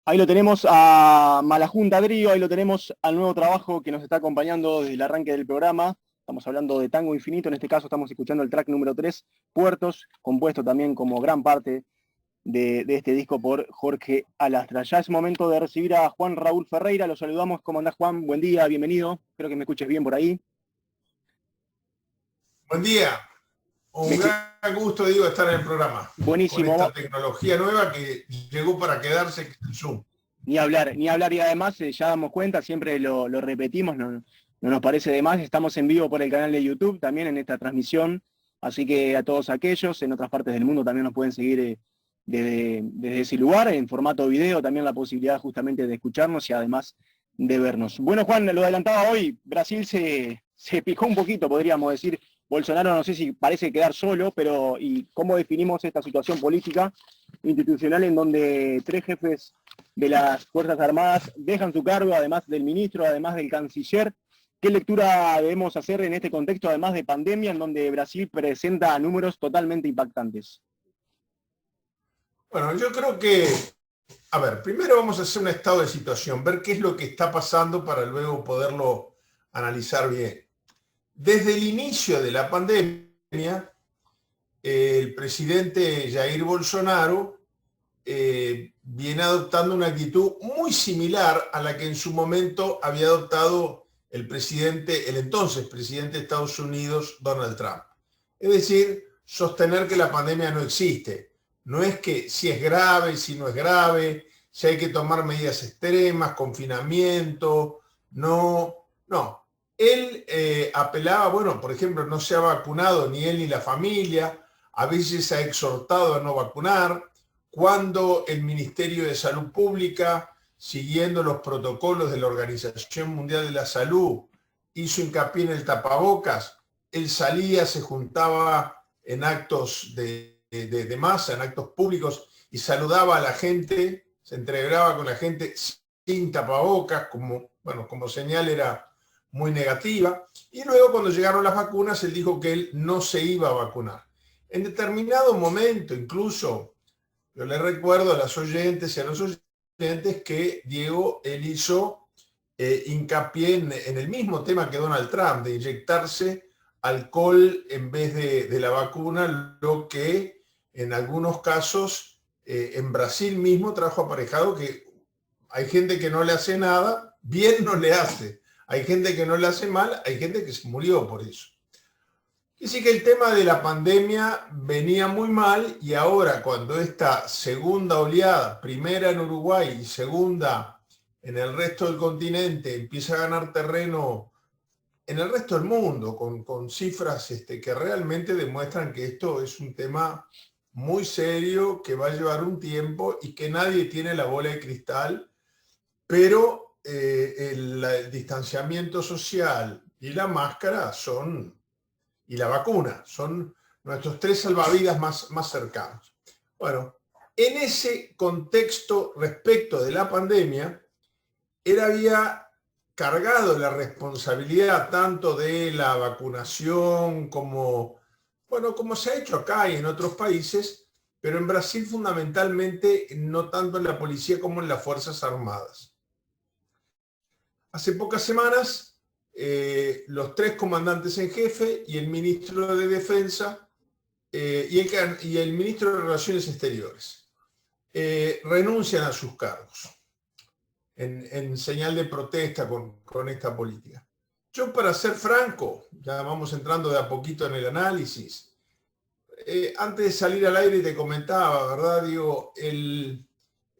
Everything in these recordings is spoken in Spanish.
Ahí lo tenemos a Malajunta Drío, ahí lo tenemos al nuevo trabajo que nos está acompañando desde el arranque del programa. Estamos hablando de Tango Infinito, en este caso estamos escuchando el track número 3, Puertos, compuesto también como gran parte de este disco por Jorge Alastra. Ya es momento de recibir a Juan Raúl Ferreira, lo saludamos. ¿Cómo andás, Juan? Buen día, bienvenido. Espero que me escuches bien por ahí. Buen día, un gran gusto, digo, estar en el programa con Buenísimo. esta tecnología nueva que llegó para quedarse, el Zoom. Ni hablar, ni hablar, y además ya damos cuenta, siempre lo repetimos, no nos parece de más. Estamos en vivo por el canal de YouTube también en esta transmisión, así que a todos aquellos en otras partes del mundo también nos pueden seguir desde ese lugar, en formato video, también la posibilidad justamente de escucharnos y además de vernos. Bueno, Juan, lo adelantaba hoy, Brasil se picó un poquito, podríamos decir. Bolsonaro no sé si parece quedar solo, pero ¿y cómo definimos esta situación política institucional en donde tres jefes de las Fuerzas Armadas dejan su cargo, además del ministro, además del canciller? ¿Qué lectura debemos hacer en este contexto, además de pandemia, en donde Brasil presenta números totalmente impactantes? Bueno, yo creo que, a ver, primero vamos a hacer un estado de situación, ver qué es lo que está pasando para luego poderlo analizar bien. Desde el inicio de la pandemia, el presidente Jair Bolsonaro viene adoptando una actitud muy similar a la que en su momento había adoptado el entonces presidente de Estados Unidos, Donald Trump. Es decir, sostener que la pandemia no existe. No es que si es grave, si no es grave, si hay que tomar medidas extremas, confinamiento, no. Él apelaba, bueno, por ejemplo, no se ha vacunado ni él ni la familia, a veces ha exhortado a no vacunar. Cuando el Ministerio de Salud Pública, siguiendo los protocolos de la Organización Mundial de la Salud, hizo hincapié en el tapabocas, él salía, se juntaba en actos de masa, en actos públicos, y saludaba a la gente, se entregaba con la gente sin tapabocas, como señal era muy negativa. Y luego, cuando llegaron las vacunas, él dijo que él no se iba a vacunar. En determinado momento, incluso, yo le recuerdo a las oyentes y a los oyentes que Diego, él hizo hincapié en el mismo tema que Donald Trump, de inyectarse alcohol en vez de la vacuna, lo que en algunos casos en Brasil mismo trajo aparejado que hay gente que no le hace nada, bien no le hace. Hay gente que no le hace mal, hay gente que se murió por eso. Y sí que el tema de la pandemia venía muy mal y ahora cuando esta segunda oleada, primera en Uruguay y segunda en el resto del continente, empieza a ganar terreno en el resto del mundo con cifras que realmente demuestran que esto es un tema muy serio, que va a llevar un tiempo y que nadie tiene la bola de cristal, pero el distanciamiento social y la máscara y la vacuna son nuestros tres salvavidas más cercanos. Bueno, en ese contexto respecto de la pandemia, él había cargado la responsabilidad tanto de la vacunación como se ha hecho acá y en otros países, pero en Brasil fundamentalmente no tanto en la policía como en las Fuerzas Armadas. Hace pocas semanas, los tres comandantes en jefe y el ministro de Defensa y el ministro de Relaciones Exteriores renuncian a sus cargos en señal de protesta con esta política. Yo, para ser franco, ya vamos entrando de a poquito en el análisis, antes de salir al aire te comentaba, ¿verdad? Digo,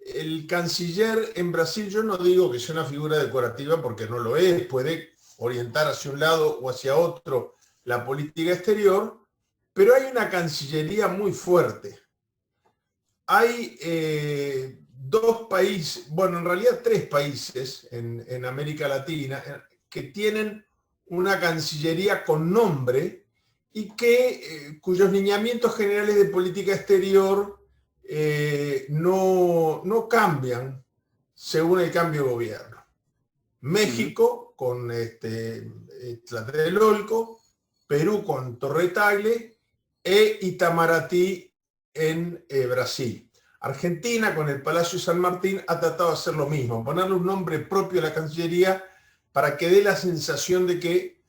el canciller en Brasil, yo no digo que sea una figura decorativa porque no lo es, puede orientar hacia un lado o hacia otro la política exterior, pero hay una cancillería muy fuerte. Hay dos países, bueno, en realidad tres países en América Latina que tienen una cancillería con nombre y cuyos lineamientos generales de política exterior no cambian según el cambio de gobierno. México con Tlatelolco, Perú con Torre Tagle e Itamaraty en Brasil. Argentina, con el Palacio San Martín, ha tratado de hacer lo mismo, ponerle un nombre propio a la Cancillería para que dé la sensación de que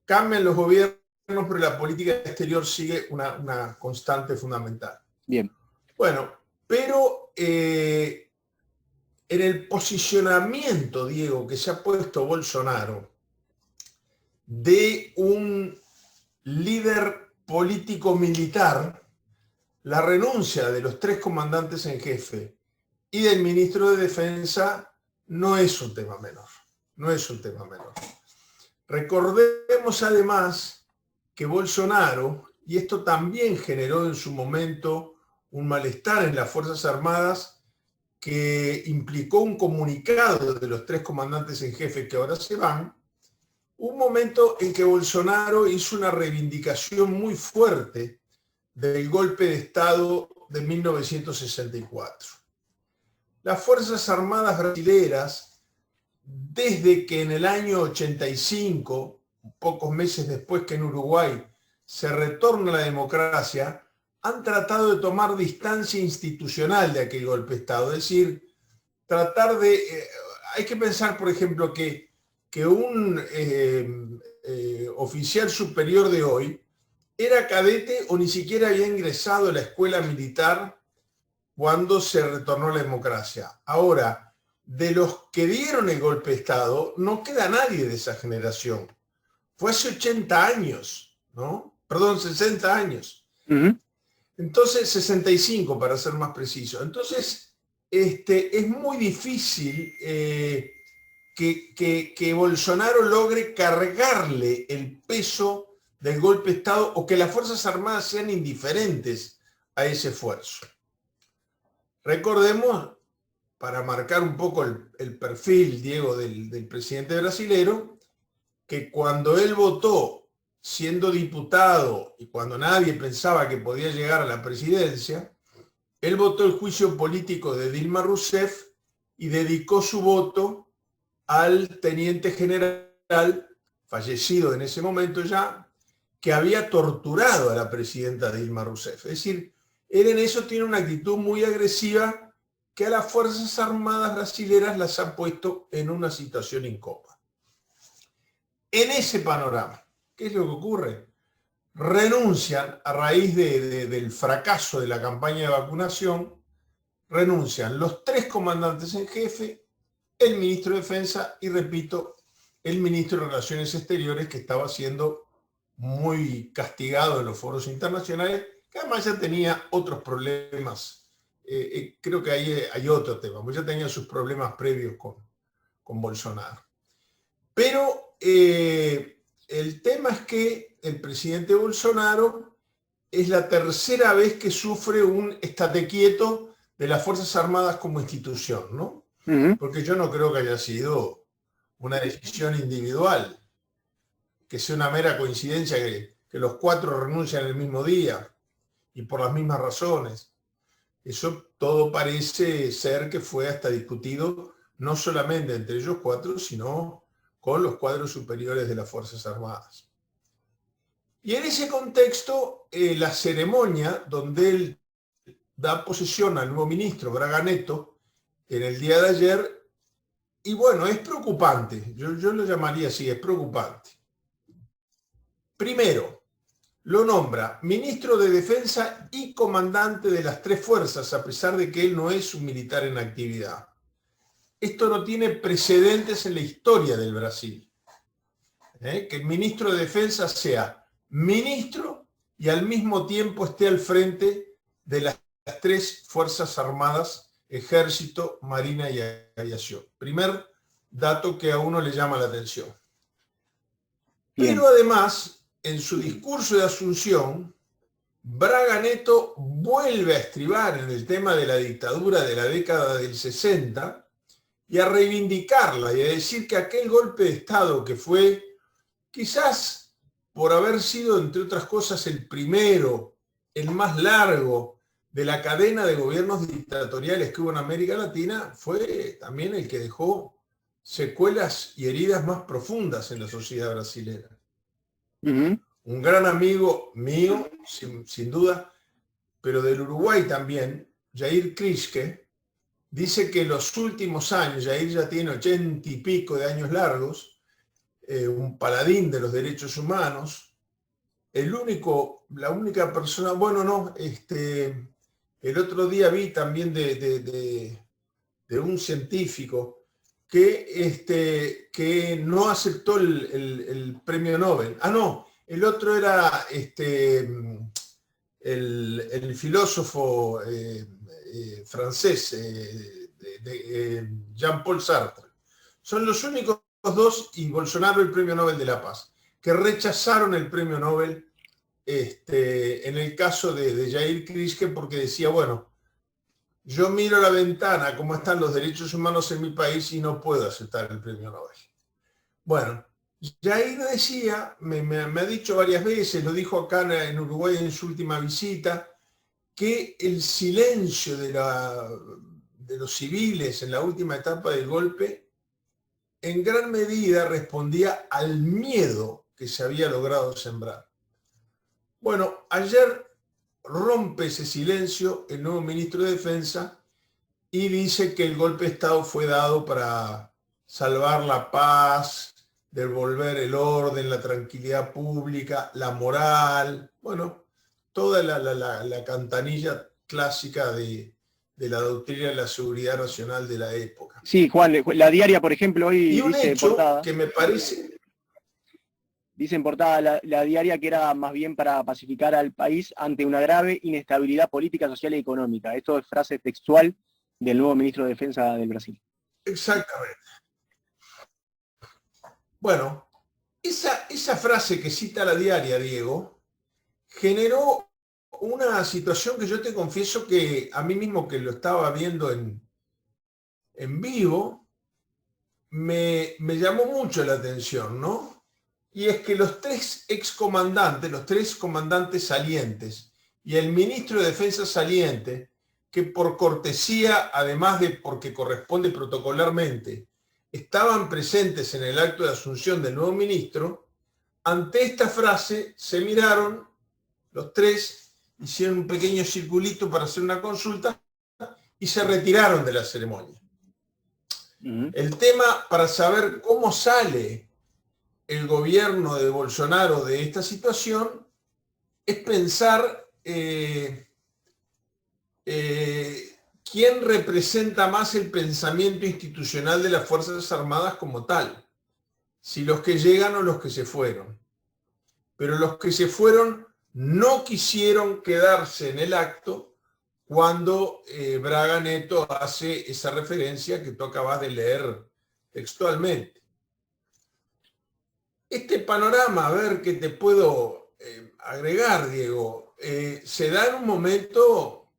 cambian los gobiernos, pero la política exterior sigue una constante fundamental. Bien. Bueno, pero en el posicionamiento, Diego, que se ha puesto Bolsonaro de un líder político militar, la renuncia de los 3 comandantes en jefe y del ministro de Defensa no es un tema menor. No es un tema menor. Recordemos además que Bolsonaro, y esto también generó en su momento un malestar en las Fuerzas Armadas que implicó un comunicado de los 3 comandantes en jefe que ahora se van, un momento en que Bolsonaro hizo una reivindicación muy fuerte del golpe de Estado de 1964. Las Fuerzas Armadas brasileras, desde que en el año 85, pocos meses después que en Uruguay se retorna la democracia, han tratado de tomar distancia institucional de aquel golpe de Estado. Es decir, tratar de... hay que pensar, por ejemplo, que un oficial superior de hoy era cadete o ni siquiera había ingresado a la escuela militar cuando se retornó la democracia. Ahora, de los que dieron el golpe de Estado, no queda nadie de esa generación. Fue hace 80 años, ¿no? Perdón, 60 años. Entonces, 65 para ser más preciso. Entonces, es muy difícil que Bolsonaro logre cargarle el peso del golpe de Estado o que las Fuerzas Armadas sean indiferentes a ese esfuerzo. Recordemos, para marcar un poco el perfil, Diego, del presidente brasilero, que cuando él votó siendo diputado y cuando nadie pensaba que podía llegar a la presidencia, él votó el juicio político de Dilma Rousseff y dedicó su voto al teniente general, fallecido en ese momento ya, que había torturado a la presidenta Dilma Rousseff. Es decir, él en eso tiene una actitud muy agresiva que a las Fuerzas Armadas brasileras las ha puesto en una situación incómoda. En ese panorama, ¿qué es lo que ocurre? Renuncian a raíz del fracaso de la campaña de vacunación, renuncian los 3 comandantes en jefe, el ministro de Defensa y, repito, el ministro de Relaciones Exteriores, que estaba siendo muy castigado en los foros internacionales, que además ya tenía otros problemas. Creo que ahí hay otro tema, pues ya tenía sus problemas previos con Bolsonaro. Pero el tema es que el presidente Bolsonaro es la tercera vez que sufre un estate quieto de las Fuerzas Armadas como institución, ¿no? Porque yo no creo que haya sido una decisión individual, que sea una mera coincidencia que los 4 renuncian el mismo día y por las mismas razones. Eso todo parece ser que fue hasta discutido no solamente entre ellos 4, sino con los cuadros superiores de las Fuerzas Armadas. Y en ese contexto, la ceremonia donde él da posesión al nuevo ministro Braga Neto en el día de ayer, y bueno, es preocupante, yo lo llamaría así, es preocupante. Primero, lo nombra ministro de Defensa y comandante de las 3 fuerzas, a pesar de que él no es un militar en actividad. Esto no tiene precedentes en la historia del Brasil. Que el ministro de Defensa sea ministro y al mismo tiempo esté al frente de las 3 Fuerzas Armadas, Ejército, Marina y Aviación. Primer dato que a uno le llama la atención. Bien. Pero además, en su discurso de Asunción, Braga Neto vuelve a estribar en el tema de la dictadura de la década del 60 y a reivindicarla y a decir que aquel golpe de Estado que fue, quizás por haber sido, entre otras cosas, el primero, el más largo de la cadena de gobiernos dictatoriales que hubo en América Latina, fue también el que dejó secuelas y heridas más profundas en la sociedad brasileña. Un gran amigo mío, sin duda, pero del Uruguay también, Jair Kriske, dice que en los últimos años, Jair ya tiene 80 y pico de años largos, un paladín de los derechos humanos, la única persona, bueno, no, el otro día vi también de un científico que no aceptó el premio Nobel. Ah, no, el otro era el filósofo francés, Jean-Paul Sartre. Son los únicos dos, y Bolsonaro el premio Nobel de la Paz, que rechazaron el premio Nobel en el caso de Jair Kriske, porque decía, bueno, yo miro la ventana, cómo están los derechos humanos en mi país y no puedo aceptar el premio Nobel. Bueno, Jair decía, me ha dicho varias veces, lo dijo acá en Uruguay en su última visita, que el silencio de los civiles en la última etapa del golpe en gran medida respondía al miedo que se había logrado sembrar. Bueno, ayer rompe ese silencio el nuevo ministro de Defensa y dice que el golpe de Estado fue dado para salvar la paz, devolver el orden, la tranquilidad pública, la moral, bueno, toda la cantanilla clásica de la doctrina de la seguridad nacional de la época. Sí, Juan, la Diaria, por ejemplo, hoy y un dice hecho portada, que me parece... dice en portada la Diaria que era más bien para pacificar al país ante una grave inestabilidad política, social y económica. Esto es frase textual del nuevo ministro de Defensa del Brasil. Exactamente. Bueno, esa frase que cita la Diaria, Diego, generó una situación que yo te confieso que a mí mismo, que lo estaba viendo en vivo, me llamó mucho la atención, ¿no? Y es que los tres comandantes salientes y el ministro de Defensa saliente, que por cortesía, además de porque corresponde protocolarmente, estaban presentes en el acto de asunción del nuevo ministro, ante esta frase se miraron los tres, hicieron un pequeño circulito para hacer una consulta y se retiraron de la ceremonia. El tema para saber cómo sale el gobierno de Bolsonaro de esta situación es pensar quién representa más el pensamiento institucional de las Fuerzas Armadas como tal, si los que llegan o los que se fueron. Pero los que se fueron no quisieron quedarse en el acto cuando Braga Neto hace esa referencia que tú acabas de leer textualmente. Este panorama, a ver qué te puedo agregar, Diego, se da en un momento,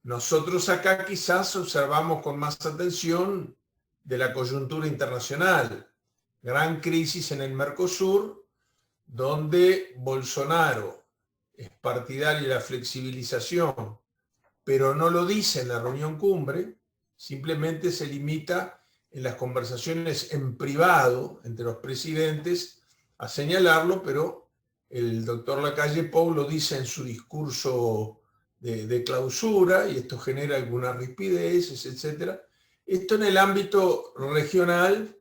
nosotros acá quizás observamos con más atención de la coyuntura internacional, gran crisis en el Mercosur, donde Bolsonaro es partidario de la flexibilización, pero no lo dice en la reunión cumbre, simplemente se limita en las conversaciones en privado entre los presidentes a señalarlo, pero el doctor Lacalle Pou lo dice en su discurso de clausura, y esto genera algunas rispideces, etc. Esto en el ámbito regional,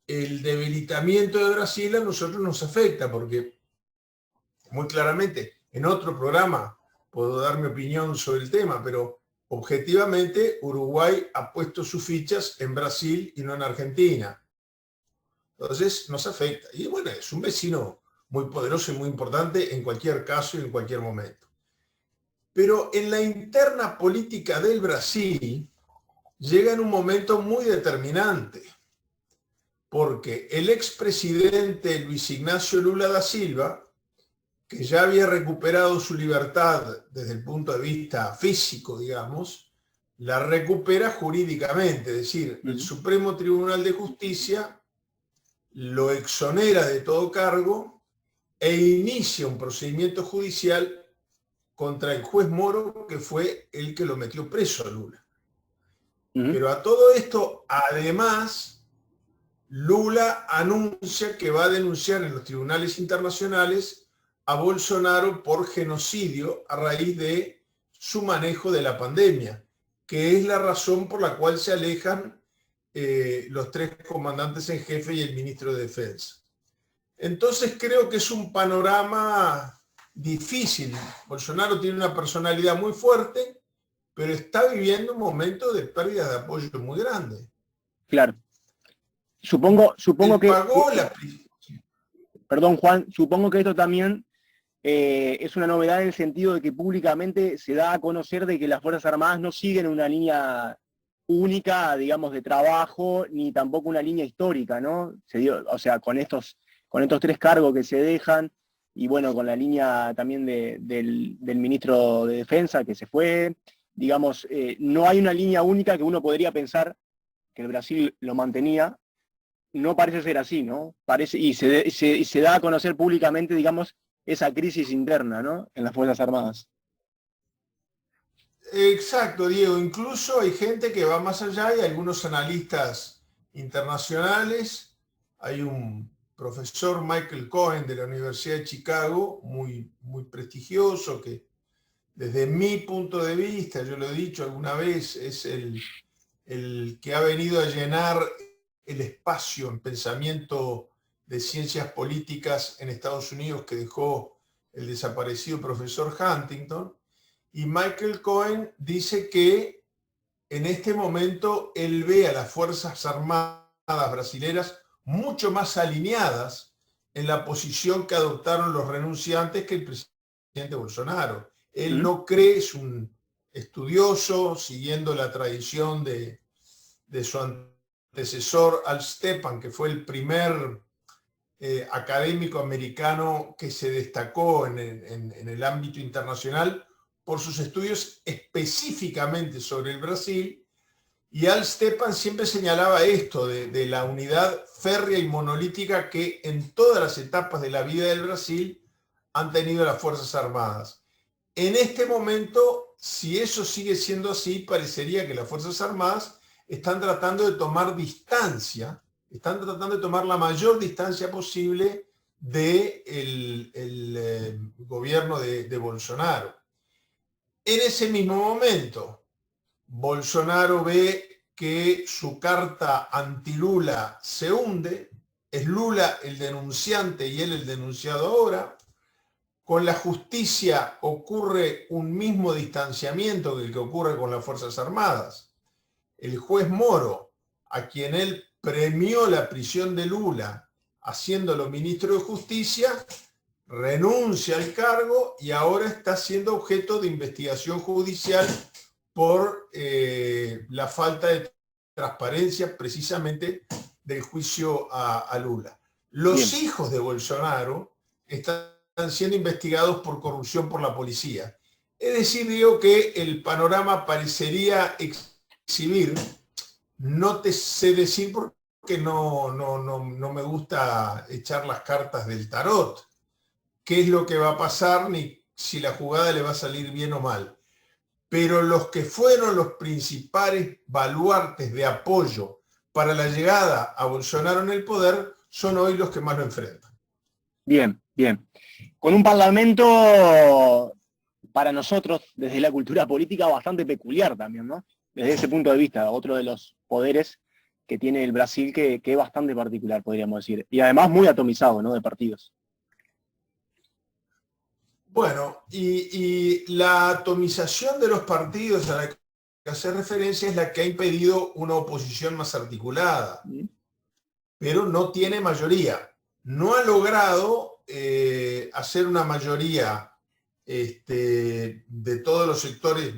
el debilitamiento de Brasil a nosotros nos afecta, porque muy claramente en otro programa puedo dar mi opinión sobre el tema, pero objetivamente Uruguay ha puesto sus fichas en Brasil y no en Argentina. Entonces nos afecta. Y bueno, es un vecino muy poderoso y muy importante en cualquier caso y en cualquier momento. Pero en la interna política del Brasil llega en un momento muy determinante, porque el expresidente Luis Ignacio Lula da Silva, que ya había recuperado su libertad desde el punto de vista físico, digamos, la recupera jurídicamente, es decir, el Supremo Tribunal de Justicia lo exonera de todo cargo e inicia un procedimiento judicial contra el juez Moro, que fue el que lo metió preso a Lula. Pero a todo esto, además, Lula anuncia que va a denunciar en los tribunales internacionales a Bolsonaro por genocidio a raíz de su manejo de la pandemia, que es la razón por la cual se alejan los 3 comandantes en jefe y el ministro de Defensa. Entonces creo que es un panorama difícil. Bolsonaro tiene una personalidad muy fuerte, pero está viviendo un momento de pérdida de apoyo muy grande. Claro. Supongo Él que... pagó la... Perdón, Juan, supongo que esto también es una novedad en el sentido de que públicamente se da a conocer de que las Fuerzas Armadas no siguen una línea única, digamos, de trabajo, ni tampoco una línea histórica, ¿no? O sea, con estos 3 cargos que se dejan, y bueno, con la línea también del ministro de Defensa que se fue, digamos, no hay una línea única que uno podría pensar que el Brasil lo mantenía. No parece ser así, ¿no? Parece, y se da a conocer públicamente, digamos, esa crisis interna, ¿no? En las Fuerzas Armadas. Exacto, Diego. Incluso hay gente que va más allá y algunos analistas internacionales. Hay un profesor, Michael Cohen, de la Universidad de Chicago, muy, muy prestigioso, que desde mi punto de vista, yo lo he dicho alguna vez, es el que ha venido a llenar el espacio en pensamiento de ciencias políticas en Estados Unidos que dejó el desaparecido profesor Huntington. Y Michael Cohen dice que en este momento él ve a las Fuerzas Armadas brasileras mucho más alineadas en la posición que adoptaron los renunciantes que el presidente Bolsonaro. Él no cree, es un estudioso, siguiendo la tradición de su antecesor Al Stepan, que fue el primer académico americano que se destacó en el ámbito internacional por sus estudios específicamente sobre el Brasil, y Al Stepan siempre señalaba esto de la unidad férrea y monolítica que en todas las etapas de la vida del Brasil han tenido las Fuerzas Armadas. En este momento, si eso sigue siendo así, parecería que las Fuerzas Armadas están tratando de tomar distancia, están tratando de tomar la mayor distancia posible del gobierno de Bolsonaro. En ese mismo momento, Bolsonaro ve que su carta anti-Lula se hunde, es Lula el denunciante y él el denunciado ahora. Con la justicia ocurre un mismo distanciamiento que el que ocurre con las Fuerzas Armadas. El juez Moro, a quien él premió la prisión de Lula haciéndolo ministro de Justicia, renuncia al cargo y ahora está siendo objeto de investigación judicial por la falta de transparencia precisamente del juicio a Lula. Los hijos de Bolsonaro están siendo investigados por corrupción por la policía. Es decir, digo que el panorama parecería exhibir, no te sé decir porque no me gusta echar las cartas del tarot, qué es lo que va a pasar ni si la jugada le va a salir bien o mal. Pero los que fueron los principales baluartes de apoyo para la llegada a Bolsonaro en el poder son hoy los que más lo enfrentan. Bien, bien. Con un parlamento, para nosotros, desde la cultura política, bastante peculiar también, ¿no? Desde ese punto de vista, otro de los poderes que tiene el Brasil que es bastante particular, podríamos decir. Y además muy atomizado, ¿no? De partidos. Bueno, y la atomización de los partidos a la que hace referencia es la que ha impedido una oposición más articulada, pero no tiene mayoría. No ha logrado hacer una mayoría de todos los sectores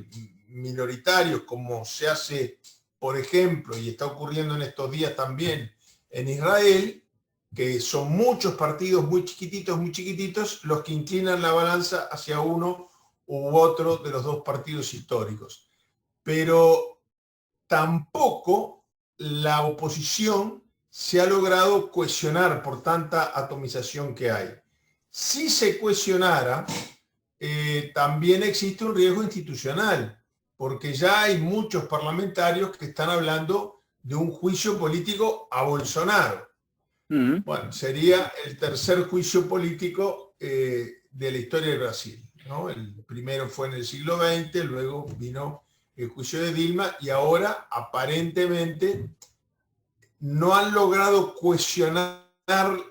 minoritarios, como se hace, por ejemplo, y está ocurriendo en estos días también en Israel, que son muchos partidos muy chiquititos, los que inclinan la balanza hacia uno u otro de los dos partidos históricos. Pero tampoco la oposición se ha logrado cohesionar por tanta atomización que hay. Si se cohesionara, también existe un riesgo institucional, porque ya hay muchos parlamentarios que están hablando de un juicio político a Bolsonaro. Bueno, sería el tercer juicio político de la historia de Brasil. ¿no? El primero fue en el siglo XX, luego vino el juicio de Dilma y ahora aparentemente no han logrado cohesionar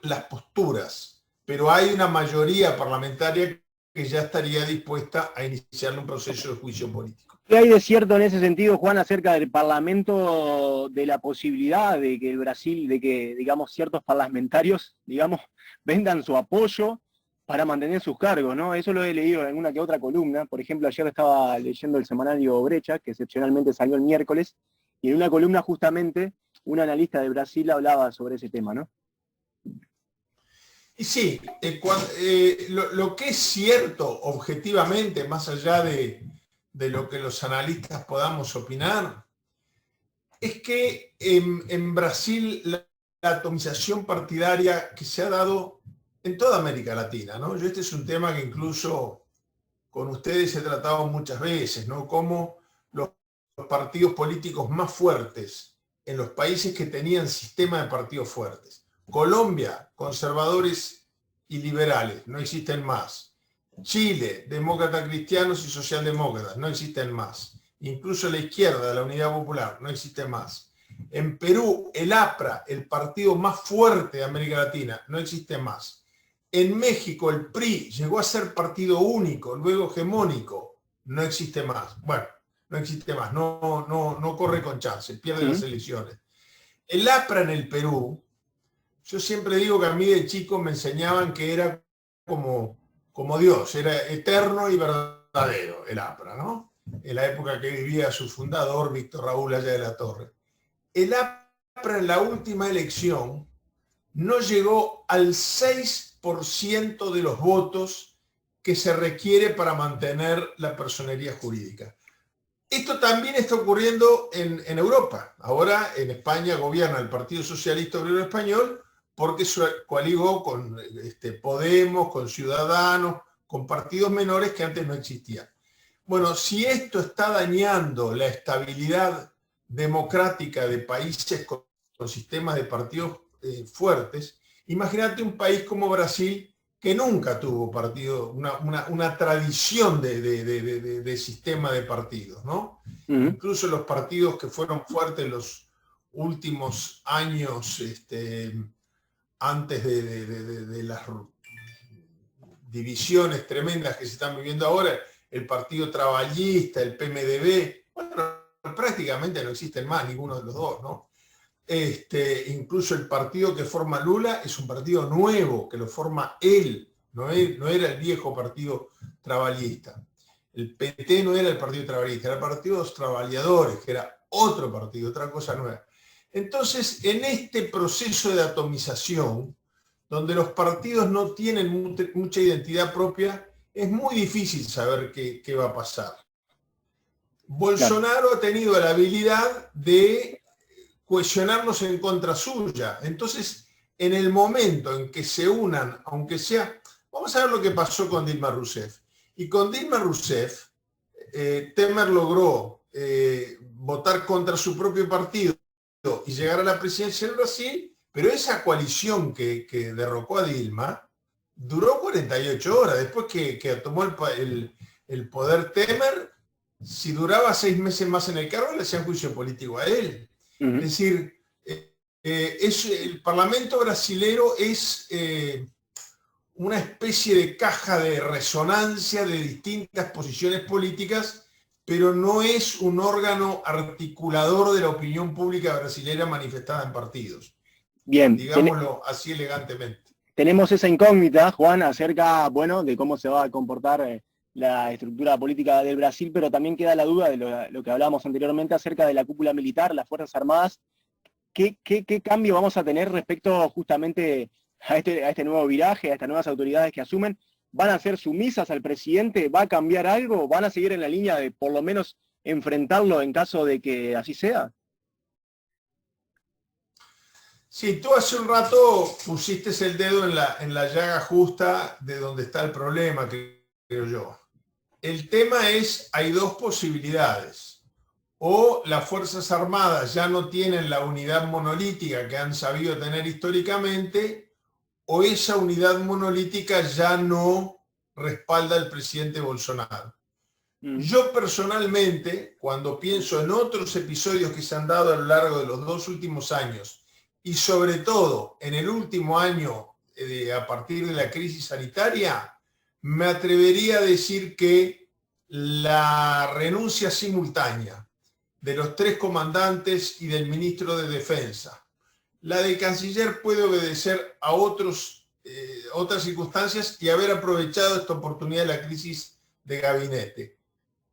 las posturas, pero hay una mayoría parlamentaria que ya estaría dispuesta a iniciar un proceso de juicio político. ¿Qué hay de cierto en ese sentido, Juan, acerca del Parlamento, de la posibilidad de que el Brasil, de que, digamos, ciertos parlamentarios, digamos, vendan su apoyo para mantener sus cargos, ¿no? Eso lo he leído en alguna que otra columna. Por ejemplo, ayer estaba leyendo el semanario Brecha, que excepcionalmente salió el miércoles, y en una columna justamente un analista de Brasil hablaba sobre ese tema, ¿no? Y sí, lo que es cierto objetivamente, más allá de lo que los analistas podamos opinar, es que en Brasil la atomización partidaria que se ha dado en toda América Latina, ¿no? Este es un tema que incluso con ustedes he tratado muchas veces, ¿no? Cómo los partidos políticos más fuertes en los países que tenían sistema de partidos fuertes. Colombia, conservadores y liberales, no existen más. Chile, demócratas cristianos y socialdemócratas, no existen más. Incluso la izquierda, la Unidad Popular, no existe más. En Perú, el APRA, el partido más fuerte de América Latina, no existe más. En México, el PRI llegó a ser partido único, luego hegemónico, no existe más. Bueno, no existe más, no corre con chance, pierde las elecciones. El APRA en el Perú, yo siempre digo que a mí de chico me enseñaban que era como Dios, era eterno y verdadero el APRA, ¿no? En la época que vivía su fundador, Víctor Raúl Haya de la Torre. El APRA en la última elección no llegó al 6% de los votos que se requiere para mantener la personería jurídica. Esto también está ocurriendo en Europa. Ahora en España gobierna el Partido Socialista Obrero Español porque se coaligó con Podemos, con Ciudadanos, con partidos menores que antes no existían. Bueno, si esto está dañando la estabilidad democrática de países con sistemas de partidos fuertes, imagínate un país como Brasil que nunca tuvo partido, una tradición de sistema de partidos, ¿no? Incluso los partidos que fueron fuertes los últimos años, antes de las divisiones tremendas que se están viviendo ahora, el Partido Traballista, el PMDB, bueno, prácticamente no existen más ninguno de los dos, ¿no? Incluso el partido que forma Lula es un partido nuevo, que lo forma él, no era el viejo partido traballista. El PT no era el partido traballista, era el partido de los trabajadores, que era otro partido, otra cosa nueva. Entonces, en este proceso de atomización, donde los partidos no tienen mucha identidad propia, es muy difícil saber qué va a pasar. Bolsonaro ha tenido la habilidad de cohesionarnos en contra suya. Entonces, en el momento en que se unan, aunque sea... Vamos a ver lo que pasó con Dilma Rousseff. Y con Dilma Rousseff, Temer logró votar contra su propio partido y llegar a la presidencia del Brasil, pero esa coalición que derrocó a Dilma duró 48 horas. Después que tomó el poder Temer, si duraba 6 meses más en el cargo, le hacían juicio político a él. Es decir, el Parlamento brasilero es una especie de caja de resonancia de distintas posiciones políticas, pero no es un órgano articulador de la opinión pública brasileña manifestada en partidos. Bien. Digámoslo así elegantemente. Tenemos esa incógnita, Juan, acerca, bueno, de cómo se va a comportar la estructura política del Brasil, pero también queda la duda de lo que hablábamos anteriormente acerca de la cúpula militar, las Fuerzas Armadas. ¿Qué cambio vamos a tener respecto justamente a este nuevo viraje, a estas nuevas autoridades que asumen? ¿Van a ser sumisas al presidente? ¿Va a cambiar algo? ¿Van a seguir en la línea de por lo menos enfrentarlo en caso de que así sea? Sí, tú hace un rato pusiste el dedo en la llaga justa de donde está el problema, creo yo. El tema es, hay dos posibilidades. O las Fuerzas Armadas ya no tienen la unidad monolítica que han sabido tener históricamente, o esa unidad monolítica ya no respalda al presidente Bolsonaro. Mm. Yo personalmente, cuando pienso en otros episodios que se han dado a lo largo de los 2 últimos años, y sobre todo en el último año a partir de la crisis sanitaria, me atrevería a decir que la renuncia simultánea de los 3 comandantes y del ministro de Defensa, la del canciller puede obedecer a otras circunstancias y haber aprovechado esta oportunidad de la crisis de gabinete.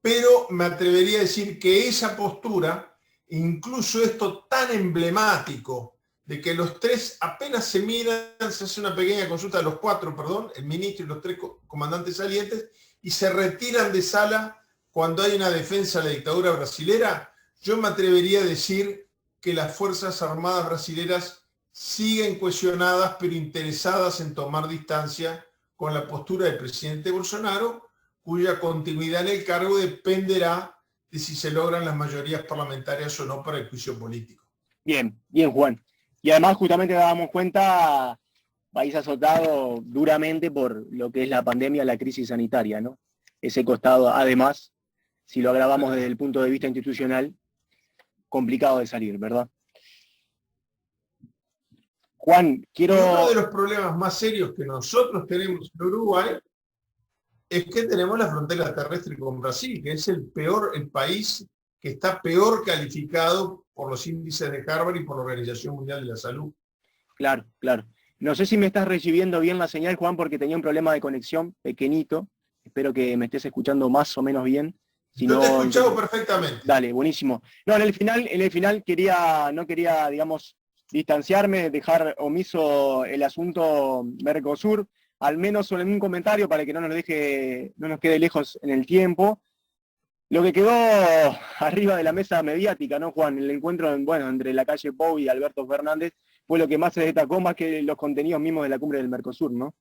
Pero me atrevería a decir que esa postura, incluso esto tan emblemático, de que los 3 apenas se miran, se hace una pequeña consulta, los 4, perdón, el ministro y los 3 comandantes salientes, y se retiran de sala cuando hay una defensa de la dictadura brasilera, yo me atrevería a decir que las Fuerzas Armadas brasileras siguen cohesionadas, pero interesadas en tomar distancia con la postura del presidente Bolsonaro, cuya continuidad en el cargo dependerá de si se logran las mayorías parlamentarias o no para el juicio político. Bien, bien, Juan. Y además justamente dábamos cuenta, país azotado duramente por lo que es la pandemia, la crisis sanitaria, ¿no? Ese costado, además, si lo agravamos desde el punto de vista institucional, complicado de salir, ¿verdad? Juan, quiero... Y uno de los problemas más serios que nosotros tenemos en Uruguay es que tenemos la frontera terrestre con Brasil, que es el país que está peor calificado por los índices de Harvard y por la Organización Mundial de la Salud. Claro, claro. No sé si me estás recibiendo bien la señal, Juan, porque tenía un problema de conexión pequeñito. Espero que me estés escuchando más o menos bien. Si Yo no, te he escuchado perfectamente. Dale, buenísimo. No, en el final no quería, digamos, distanciarme, dejar omiso el asunto Mercosur, al menos en un comentario para que no nos quede lejos en el tiempo. Lo que quedó arriba de la mesa mediática, ¿no, Juan? El encuentro, entre la calle Pou y Alberto Fernández fue lo que más se destacó, más que los contenidos mismos de la cumbre del Mercosur, ¿no?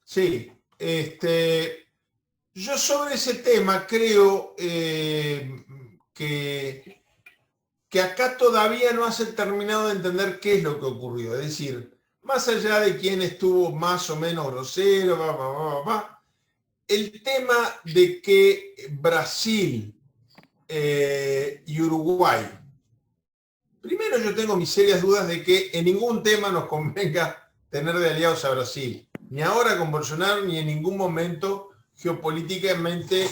Sí. Yo sobre ese tema creo que acá todavía no se ha terminado de entender qué es lo que ocurrió. Es decir, más allá de quién estuvo más o menos grosero, el tema de que Brasil y Uruguay, primero yo tengo mis serias dudas de que en ningún tema nos convenga tener de aliados a Brasil, ni ahora con Bolsonaro, ni en ningún momento geopolíticamente.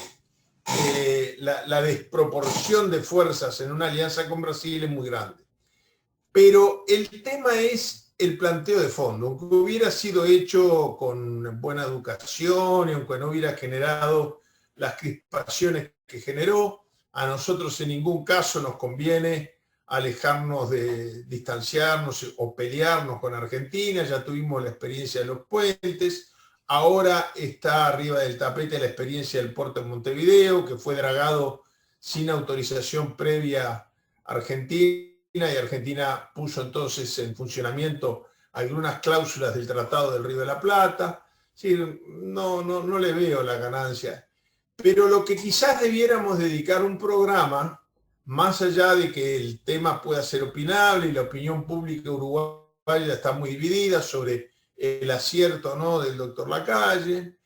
La desproporción de fuerzas en una alianza con Brasil es muy grande. Pero el tema es el planteo de fondo, aunque hubiera sido hecho con buena educación y aunque no hubiera generado las crispaciones que generó, a nosotros en ningún caso nos conviene alejarnos, distanciarnos o pelearnos con Argentina. Ya tuvimos la experiencia de los puentes. Ahora está arriba del tapete la experiencia del puerto de Montevideo, que fue dragado sin autorización previa argentina, y Argentina puso entonces en funcionamiento algunas cláusulas del Tratado del Río de la Plata. Sí, no le veo la ganancia. Pero lo que quizás debiéramos dedicar un programa, más allá de que el tema pueda ser opinable y la opinión pública uruguaya está muy dividida sobre el acierto o no del doctor Lacalle,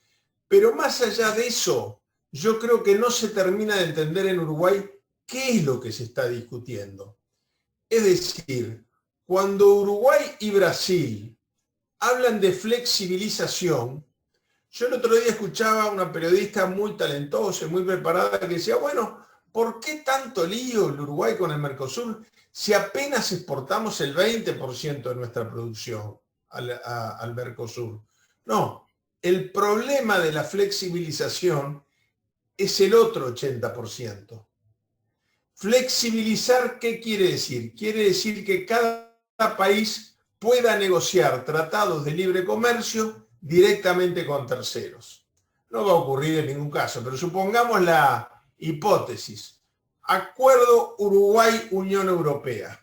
pero más allá de eso, yo creo que no se termina de entender en Uruguay qué es lo que se está discutiendo. Es decir, cuando Uruguay y Brasil hablan de flexibilización, yo el otro día escuchaba a una periodista muy talentosa y muy preparada que decía, bueno, ¿por qué tanto lío el Uruguay con el Mercosur si apenas exportamos el 20% de nuestra producción al Mercosur? No, el problema de la flexibilización es el otro 80%. Flexibilizar, ¿qué quiere decir? Quiere decir que cada país pueda negociar tratados de libre comercio directamente con terceros. No va a ocurrir en ningún caso, pero supongamos la hipótesis. Acuerdo Uruguay-Unión Europea.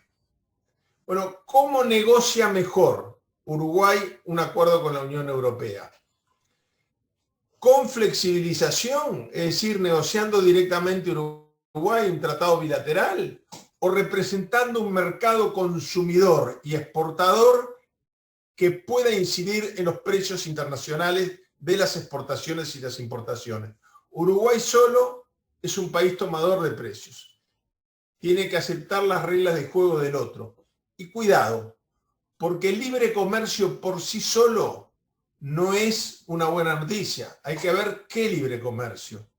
Bueno, ¿cómo negocia mejor Uruguay un acuerdo con la Unión Europea? ¿Con flexibilización? Es decir, negociando directamente Uruguay un tratado bilateral, o representando un mercado consumidor y exportador que pueda incidir en los precios internacionales de las exportaciones y las importaciones. Uruguay solo es un país tomador de precios. Tiene que aceptar las reglas de juego del otro. Y cuidado, porque el libre comercio por sí solo no es una buena noticia. Hay que ver qué libre comercio.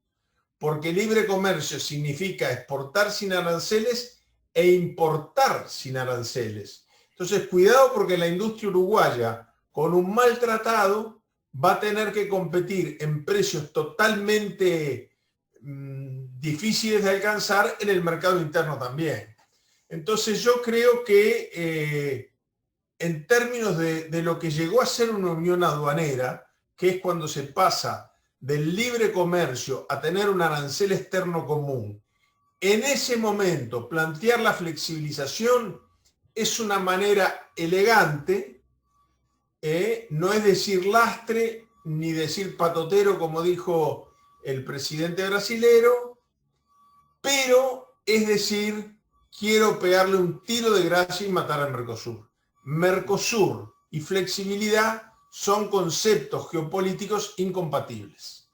Porque libre comercio significa exportar sin aranceles e importar sin aranceles. Entonces, cuidado porque la industria uruguaya, con un mal tratado, va a tener que competir en precios totalmente difíciles de alcanzar en el mercado interno también. Entonces, yo creo que en términos de lo que llegó a ser una unión aduanera, que es cuando se pasa del libre comercio a tener un arancel externo común, en ese momento plantear la flexibilización es una manera elegante, no es decir lastre ni decir patotero como dijo el presidente brasilero, pero es decir, quiero pegarle un tiro de gracia y matar al Mercosur. Mercosur y flexibilidad son conceptos geopolíticos incompatibles.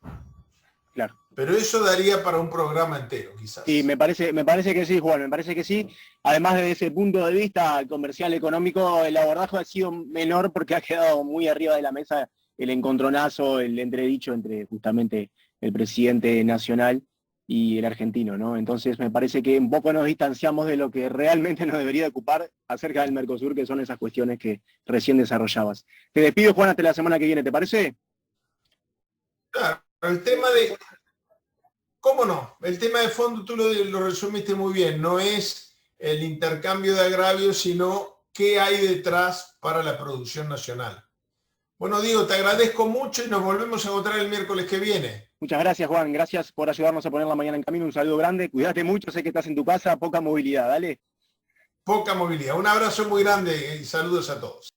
Claro. Pero eso daría para un programa entero, quizás. Sí, me parece que sí, Juan, me parece que sí. Además, desde ese punto de vista comercial, económico, el abordaje ha sido menor porque ha quedado muy arriba de la mesa el encontronazo, el entredicho entre justamente el presidente nacional y el argentino, ¿no? Entonces me parece que un poco nos distanciamos de lo que realmente nos debería ocupar acerca del Mercosur, que son esas cuestiones que recién desarrollabas. Te despido, Juan, hasta la semana que viene, ¿te parece? Claro, el tema de... ¿Cómo no? El tema de fondo tú lo resumiste muy bien, no es el intercambio de agravios, sino qué hay detrás para la producción nacional. Bueno, Diego, te agradezco mucho y nos volvemos a encontrar el miércoles que viene. Muchas gracias, Juan. Gracias por ayudarnos a poner la mañana en camino. Un saludo grande. Cuídate mucho. Sé que estás en tu casa. Poca movilidad. Dale. Poca movilidad. Un abrazo muy grande y saludos a todos.